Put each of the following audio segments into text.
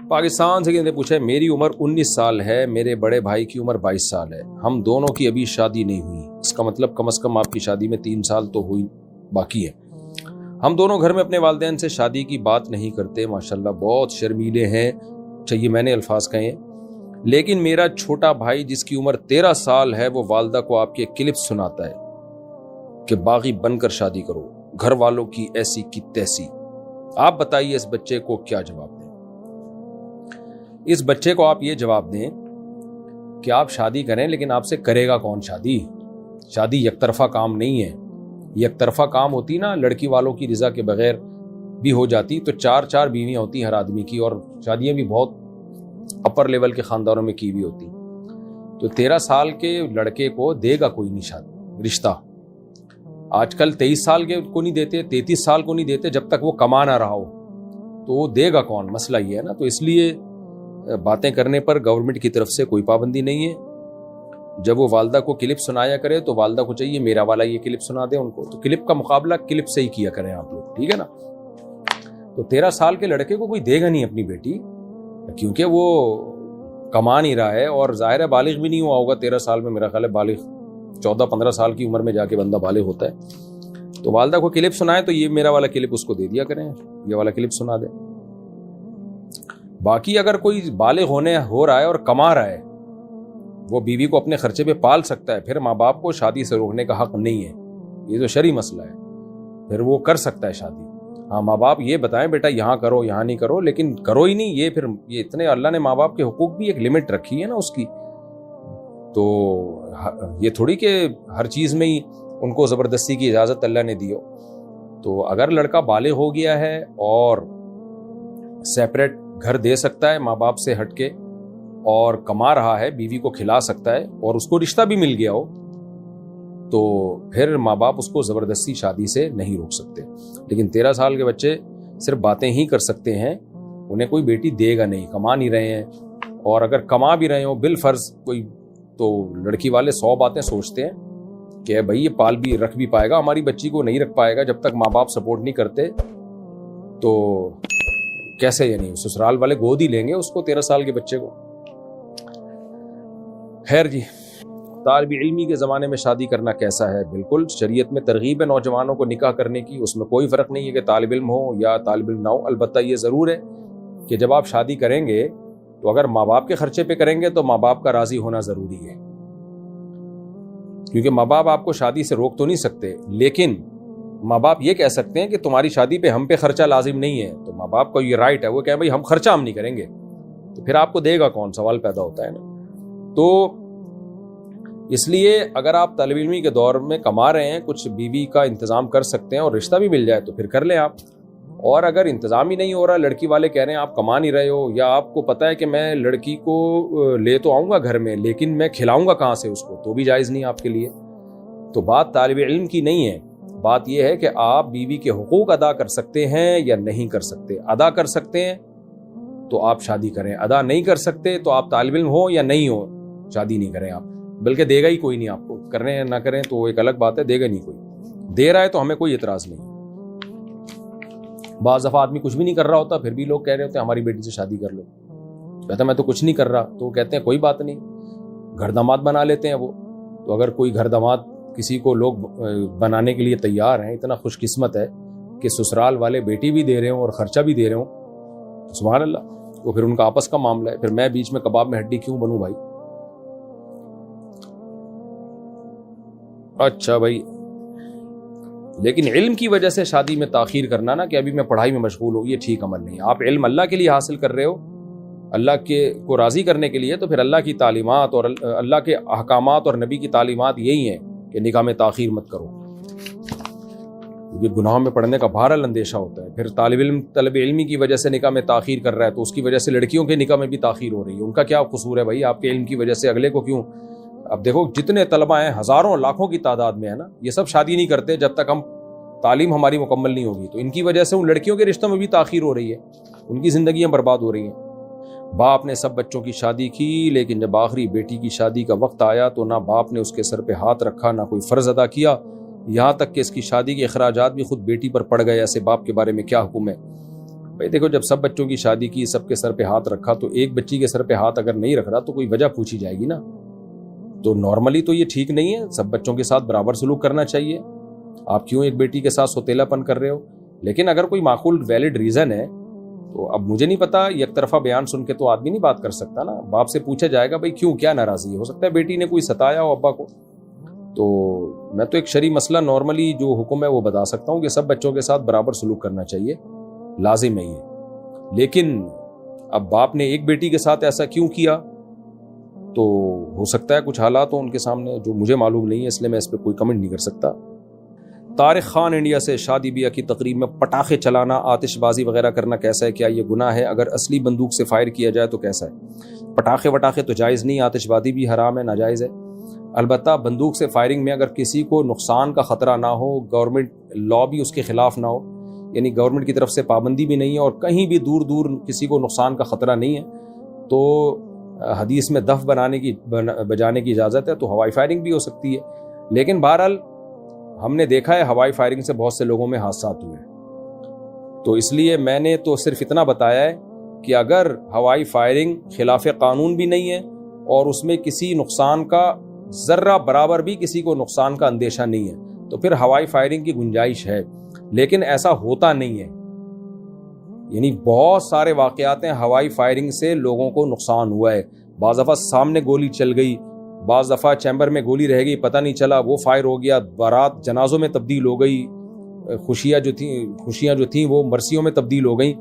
پاکستان سے کسی نے پوچھا ہے میری عمر 19 سال ہے, میرے بڑے بھائی کی عمر 22 سال ہے, ہم دونوں کی ابھی شادی نہیں ہوئی, اس کا مطلب کم از کم آپ کی شادی میں 3 سال تو ہوئی باقی ہے. ہم دونوں گھر میں اپنے والدین سے شادی کی بات نہیں کرتے, ماشاءاللہ بہت شرمیلے ہیں, چاہیے میں نے الفاظ کہے ہیں, لیکن میرا چھوٹا بھائی جس کی عمر 13 سال ہے وہ والدہ کو آپ کے کلپ سناتا ہے کہ باغی بن کر شادی کرو, گھر والوں کی ایسی کی تیسی. آپ بتائیے اس بچے کو کیا جواب دیں؟ اس بچے کو آپ یہ جواب دیں کہ آپ شادی کریں, لیکن آپ سے کرے گا کون شادی؟ شادی یک طرفہ کام نہیں ہے. یک طرفہ کام ہوتی نا, لڑکی والوں کی رضا کے بغیر بھی ہو جاتی تو 4 بیویاں ہوتی ہر آدمی کی, اور شادیاں بھی بہت اپر لیول کے خاندانوں میں کی بھی ہوتی. تو 13 سال کے لڑکے کو دے گا کوئی نہیں شادی رشتہ. آج کل 23 سال کے کو نہیں دیتے, 33 سال کو نہیں دیتے جب تک وہ کما نہ رہا ہو, تو وہ دے گا کون؟ مسئلہ یہ ہے نا. تو اس لیے باتیں کرنے پر گورنمنٹ کی طرف سے کوئی پابندی نہیں ہے. جب وہ والدہ کو کلپ سنایا کرے تو والدہ کو چاہیے میرا والا یہ کلپ سنا دے ان کو, تو کلپ کا مقابلہ کلپ سے ہی کیا کریں آپ لوگ, ٹھیک ہے نا. تو 13 سال کے لڑکے کو کوئی دے گا نہیں اپنی بیٹی, کیونکہ وہ کما نہیں رہا ہے, اور ظاہر ہے بالغ بھی نہیں ہوا ہوگا 13 سال میں. میرا خیال ہے بالغ 14-15 سال کی عمر میں جا کے بندہ بالغ ہوتا ہے. تو والدہ کو کلپ سنائے تو یہ میرا والا کلپ اس کو دے دیا کریں, یہ والا کلپ سنا دیں. باقی اگر کوئی بالغ ہو رہا ہے اور کما رہا ہے, وہ بیوی کو اپنے خرچے پہ پال سکتا ہے, پھر ماں باپ کو شادی سے روکنے کا حق نہیں ہے. یہ تو شرعی مسئلہ ہے, پھر وہ کر سکتا ہے شادی. ہاں ماں باپ یہ بتائیں بیٹا یہاں کرو یہاں نہیں کرو, لیکن کرو ہی نہیں. یہ پھر یہ اتنے اللہ نے ماں باپ کے حقوق بھی ایک لمٹ رکھی ہے نا اس کی, تو یہ تھوڑی کہ ہر چیز میں ہی ان کو زبردستی کی اجازت اللہ نے دی ہو. تو اگر لڑکا بالغ ہو گیا ہے اور سیپریٹ گھر دے سکتا ہے ماں باپ سے ہٹ کے, اور کما رہا ہے, بیوی کو کھلا سکتا ہے, اور اس کو رشتہ بھی مل گیا ہو, تو پھر ماں باپ اس کو زبردستی شادی سے نہیں روک سکتے. لیکن 13 سال کے بچے صرف باتیں ہی کر سکتے ہیں, انہیں کوئی بیٹی دے گا نہیں, کما نہیں رہے ہیں. اور اگر کما بھی رہے ہوں بالفرض کوئی, تو لڑکی والے 100 باتیں سوچتے ہیں کہ بھائی یہ پال بھی رکھ بھی پائے گا ہماری بچی کو, نہیں رکھ پائے گا. جب تک ماں باپ سپورٹ نہیں کرتے تو کیسے, یعنی سسرال والے گود ہی لیں گے اس کو 13 سال کے بچے کو. خیر جی, طالب علمی کے زمانے میں شادی کرنا کیسا ہے؟ بالکل شریعت میں ترغیب ہے نوجوانوں کو نکاح کرنے کی, اس میں کوئی فرق نہیں ہے کہ طالب علم ہو یا طالب علم نہ ہو. البتہ یہ ضرور ہے کہ جب آپ شادی کریں گے تو اگر ماں باپ کے خرچے پہ کریں گے تو ماں باپ کا راضی ہونا ضروری ہے, کیونکہ ماں باپ آپ کو شادی سے روک تو نہیں سکتے, لیکن ماں باپ یہ کہہ سکتے ہیں کہ تمہاری شادی پہ ہم پہ خرچہ لازم نہیں ہے. تو ماں باپ کا یہ رائٹ ہے, وہ کہیں بھائی ہم خرچہ ہم نہیں کریں گے, تو پھر آپ کو دے گا کون؟ سوال پیدا ہوتا ہے نا. تو اس لیے اگر آپ طالب علمی کے دور میں کما رہے ہیں, کچھ بیوی کا انتظام کر سکتے ہیں اور رشتہ بھی مل جائے تو پھر کر لیں آپ. اور اگر انتظام ہی نہیں ہو رہا, لڑکی والے کہہ رہے ہیں آپ کما نہیں رہے ہو, یا آپ کو پتہ ہے کہ میں لڑکی کو لے تو آؤں گا گھر میں لیکن میں کھلاؤں گا کہاں سے اس کو, تو بھی جائز نہیں آپ کے لیے. تو بات طالب علم کی نہیں ہے, بات یہ ہے کہ آپ بیوی کے حقوق ادا کر سکتے ہیں یا نہیں کر سکتے. ادا کر سکتے ہیں تو آپ شادی کریں, ادا نہیں کر سکتے تو آپ طالب علم ہو یا نہیں ہو شادی نہیں کریں آپ. بلکہ دے گا ہی کوئی نہیں آپ کو, کریں یا نہ کریں تو ایک الگ بات ہے, دے گا نہیں کوئی. دے رہا ہے تو ہمیں کوئی اعتراض نہیں. بعض دفعہ آدمی کچھ بھی نہیں کر رہا ہوتا, پھر بھی لوگ کہہ رہے ہوتے ہیں ہماری بیٹی سے شادی کر لو, کہتا میں تو کچھ نہیں کر رہا, تو کہتے ہیں کوئی بات نہیں, گھر داماد بنا لیتے ہیں وہ. تو اگر کوئی گھر داماد کسی کو لوگ بنانے کے لیے تیار ہیں, اتنا خوش قسمت ہے کہ سسرال والے بیٹی بھی دے رہے ہوں اور خرچہ بھی دے رہے ہوں, سبحان اللہ. وہ پھر ان کا آپس کا معاملہ ہے, پھر میں بیچ میں کباب میں ہڈی کیوں بنوں بھائی؟ اچھا بھائی, لیکن علم کی وجہ سے شادی میں تاخیر کرنا نا کہ ابھی میں پڑھائی میں مشغول ہوں, یہ ٹھیک عمل نہیں. آپ علم اللہ کے لیے حاصل کر رہے ہو, اللہ کے کو راضی کرنے کے لیے, تو پھر اللہ کی تعلیمات اور اللہ کے احکامات اور نبی کی تعلیمات یہی ہیں کہ نکاح میں تاخیر مت کرو, کیونکہ گناہوں میں پڑنے کا بہرحال اندیشہ ہوتا ہے. پھر طالب علمی کی وجہ سے نکاح میں تاخیر کر رہا ہے تو اس کی وجہ سے لڑکیوں کے نکاح میں بھی تاخیر ہو رہی ہے. ان کا کیا قصور ہے بھائی؟ آپ کے علم کی وجہ سے اگلے کو کیوں؟ اب دیکھو جتنے طلبہ ہیں ہزاروں لاکھوں کی تعداد میں ہے نا, یہ سب شادی نہیں کرتے جب تک ہم تعلیم ہماری مکمل نہیں ہوگی. تو ان کی وجہ سے ان لڑکیوں کے رشتوں میں بھی تاخیر ہو رہی ہے, ان کی زندگیاں برباد ہو رہی ہیں. باپ نے سب بچوں کی شادی کی, لیکن جب آخری بیٹی کی شادی کا وقت آیا تو نہ باپ نے اس کے سر پہ ہاتھ رکھا, نہ کوئی فرض ادا کیا, یہاں تک کہ اس کی شادی کے اخراجات بھی خود بیٹی پر پڑ گئے. ایسے باپ کے بارے میں کیا حکم ہے؟ بھائی دیکھو جب سب بچوں کی شادی کی, سب کے سر پہ ہاتھ رکھا, تو ایک بچی کے سر پہ ہاتھ اگر نہیں رکھ رہا تو کوئی وجہ پوچھی جائے گی نا. تو نارملی تو یہ ٹھیک نہیں ہے, سب بچوں کے ساتھ برابر سلوک کرنا چاہیے. آپ کیوں ایک بیٹی کے ساتھ سوتیلا پن کر رہے ہو؟ لیکن اگر کوئی معقول ویلڈ ریزن ہے تو اب مجھے نہیں پتا, یک طرفہ بیان سن کے تو آدمی نہیں بات کر سکتا نا. باپ سے پوچھا جائے گا بھائی کیوں, کیا ناراضی ہے, ہو سکتا ہے بیٹی نے کوئی ستایا ہو ابا کو. تو میں تو ایک شرعی مسئلہ نارملی جو حکم ہے وہ بتا سکتا ہوں کہ سب بچوں کے ساتھ برابر سلوک کرنا چاہیے, لازم ہے یہ. لیکن اب باپ نے ایک بیٹی کے ساتھ ایسا کیوں کیا, تو ہو سکتا ہے کچھ حالات ہوں ان کے سامنے جو مجھے معلوم نہیں ہے, اس لیے میں اس پہ کوئی کمنٹ نہیں کر سکتا. طارق خان انڈیا سے, شادی بیاہ کی تقریب میں پٹاخے چلانا, آتش بازی وغیرہ کرنا کیسا ہے, کیا یہ گناہ ہے؟ اگر اصلی بندوق سے فائر کیا جائے تو کیسا ہے؟ پٹاخے وٹاخے تو جائز نہیں, آتش بازی بھی حرام ہے, ناجائز ہے. البتہ بندوق سے فائرنگ میں اگر کسی کو نقصان کا خطرہ نہ ہو, گورنمنٹ لا بھی اس کے خلاف نہ ہو, یعنی گورنمنٹ کی طرف سے پابندی بھی نہیں ہے اور کہیں بھی دور دور کسی کو نقصان کا خطرہ نہیں ہے, تو حدیث میں دف بجانے کی اجازت ہے, تو ہوائی فائرنگ بھی ہو سکتی ہے. لیکن بہرحال ہم نے دیکھا ہے ہوائی فائرنگ سے بہت سے لوگوں میں حادثات ہوئے, تو اس لیے میں نے تو صرف اتنا بتایا ہے کہ اگر ہوائی فائرنگ خلاف قانون بھی نہیں ہے اور اس میں کسی نقصان کا ذرہ برابر بھی کسی کو نقصان کا اندیشہ نہیں ہے, تو پھر ہوائی فائرنگ کی گنجائش ہے. لیکن ایسا ہوتا نہیں ہے, یعنی بہت سارے واقعات ہیں ہوائی فائرنگ سے لوگوں کو نقصان ہوا ہے. بعض دفعہ سامنے گولی چل گئی, بعض دفعہ چیمبر میں گولی رہ گئی, پتہ نہیں چلا, وہ فائر ہو گیا, بارات جنازوں میں تبدیل ہو گئی, خوشیاں جو تھیں وہ مرثیوں میں تبدیل ہو گئیں.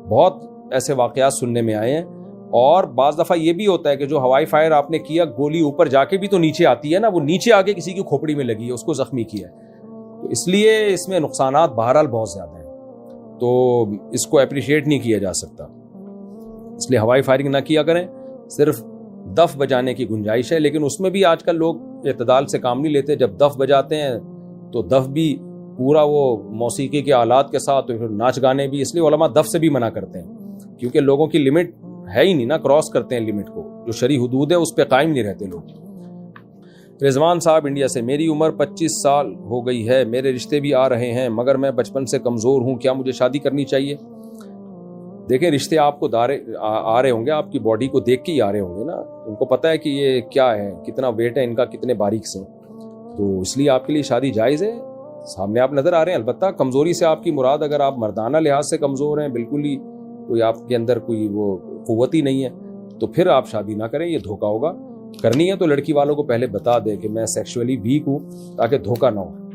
بہت ایسے واقعات سننے میں آئے ہیں. اور بعض دفعہ یہ بھی ہوتا ہے کہ جو ہوائی فائر آپ نے کیا, گولی اوپر جا کے بھی تو نیچے آتی ہے نا, وہ نیچے آ کے کسی کی کھوپڑی میں لگی ہے, اس کو زخمی کیا ہے. تو اس لیے اس میں نقصانات بہرحال بہت زیادہ ہیں, تو اس کو اپریشیٹ نہیں کیا جا سکتا. اس لیے ہوائی فائرنگ نہ کیا کریں, صرف دف بجانے کی گنجائش ہے. لیکن اس میں بھی آج کل لوگ اعتدال سے کام نہیں لیتے. جب دف بجاتے ہیں تو دف بھی پورا وہ موسیقی کے آلات کے ساتھ, تو پھر ناچ گانے بھی. اس لیے علماء دف سے بھی منع کرتے ہیں, کیونکہ لوگوں کی لمٹ ہے ہی نہیں نا, کراس کرتے ہیں لمٹ کو, جو شرعی حدود ہے اس پہ قائم نہیں رہتے لوگ. رضوان صاحب انڈیا سے, میری عمر 25 سال ہو گئی ہے, میرے رشتے بھی آ رہے ہیں, مگر میں بچپن سے کمزور ہوں, کیا مجھے شادی کرنی چاہیے؟ دیکھیں رشتے آپ کو آ رہے ہوں گے, آپ کی باڈی کو دیکھ کے ہی آ رہے ہوں گے نا, ان کو پتہ ہے کہ یہ کیا ہے, کتنا ویٹ ہے ان کا, کتنے باریک سے, تو اس لیے آپ کے لیے شادی جائز ہے. سامنے آپ نظر آ رہے ہیں. البتہ کمزوری سے آپ کی مراد, اگر آپ مردانہ لحاظ سے کمزور ہیں, بالکل ہی کوئی آپ کے اندر کوئی وہ قوت ہی نہیں ہے, تو پھر آپ شادی نہ کریں, یہ دھوکہ ہوگا. کرنی ہے تو لڑکی والوں کو پہلے بتا دیں کہ میں سیکشولی ویک ہوں, تاکہ دھوکہ نہ ہو.